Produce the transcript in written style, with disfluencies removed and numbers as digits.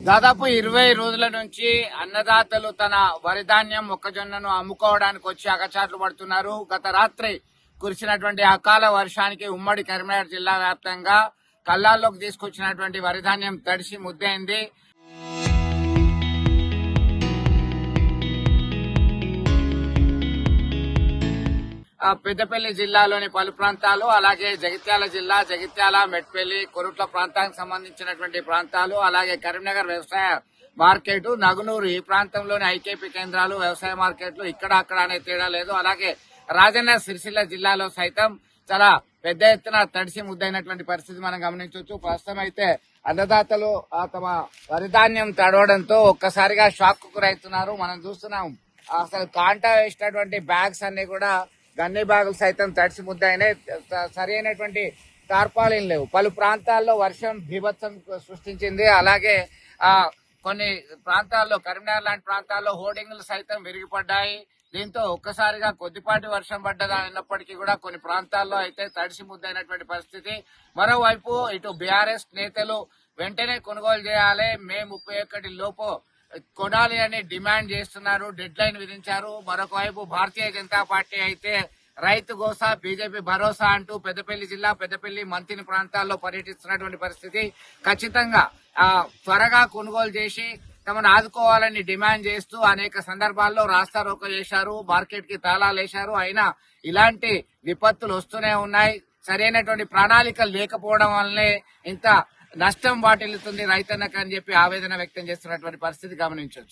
దాదాపు 20 రోజుల నుంచి అన్నదాతలు తన వరి ధాన్యం మొక్కజొన్నను అమ్ముకోవడానికి వచ్చి అగచాట్లు పడుతున్నారు. గత రాత్రి కురిసినటువంటి అకాల వర్షానికి ఉమ్మడి కరీంనగర్ జిల్లా వ్యాప్తంగా కల్లాల్లోకి తీసుకొచ్చినటువంటి వరి ధాన్యం తడిసి ముద్దైంది. పెద్దపల్లి జిల్లాలోని పలు ప్రాంతాలు, అలాగే జగిత్యాల జిల్లా, జగిత్యాల, మెట్పల్లి, కొరుట్ల ప్రాంతానికి సంబంధించినటువంటి ప్రాంతాలు, అలాగే కరీంనగర్ వ్యవసాయ మార్కెట్, నగునూరు ఈ ప్రాంతంలోని ఐకేపీ కేంద్రాలు, వ్యవసాయ మార్కెట్లు ఇక్కడ అక్కడ అనే తేడా లేదు. అలాగే రాజన్న సిరిసిల్ల జిల్లాలో సైతం చాలా పెద్ద ఎత్తున తడిసి ముద్దైనటువంటి పరిస్థితి మనం గమనించవచ్చు. ప్రస్తుతం అయితే అన్నదాతలు తమ వరిధాన్యం తడవడంతో ఒక్కసారిగా షాక్ కు గురవుతున్నారు. మనం చూస్తున్నాం అసలు కాంటా వేసినటువంటి బ్యాగ్స్ అన్ని కూడా గన్ని బ్యాగులు సైతం తడిసి ముద్దయినాయి. సరి అయినటువంటి టార్పాలిన్ లేవు. పలు ప్రాంతాల్లో వర్షం బీభత్సం సృష్టించింది. అలాగే కొన్ని ప్రాంతాల్లో, కరీంనగర్ లాంటి ప్రాంతాల్లో హోర్డింగ్లు సైతం విరిగిపడ్డాయి. దీంతో ఒక్కసారిగా కొద్దిపాటి వర్షం పడ్డదన్నప్పటికీ కూడా కొన్ని ప్రాంతాల్లో అయితే తడిసి ముద్దైనటువంటి పరిస్థితి. మరోవైపు ఇటు బీఆర్ఎస్ నేతలు వెంటనే కొనుగోలు చేయాలి, మే 31 లోపు కొనాలి అని డిమాండ్ చేస్తున్నారు, డెడ్ లైన్ విధించారు. మరొక వైపు భారతీయ జనతా పార్టీ అయితే రైతు గోసా, బీజేపీ భరోసా అంటూ పెద్దపల్లి జిల్లా, పెద్దపల్లి, మంతిని ప్రాంతాల్లో పర్యటిస్తున్నటువంటి పరిస్థితి. ఖచ్చితంగా త్వరగా కొనుగోలు చేసి తమను ఆదుకోవాలని డిమాండ్ చేస్తూ అనేక సందర్భాల్లో రాస్తారోకో చేశారు, మార్కెట్ కి తాళాలు వేశారు. అయినా ఇలాంటి విపత్తులు వస్తూనే ఉన్నాయి. సరైనటువంటి ప్రణాళికలు లేకపోవడం వల్లనే ఇంత నష్టం వాటిల్లుతుంది రైతన్నకు అని చెప్పి ఆవేదన వ్యక్తం చేస్తున్నటువంటి పరిస్థితి గమనించవచ్చు.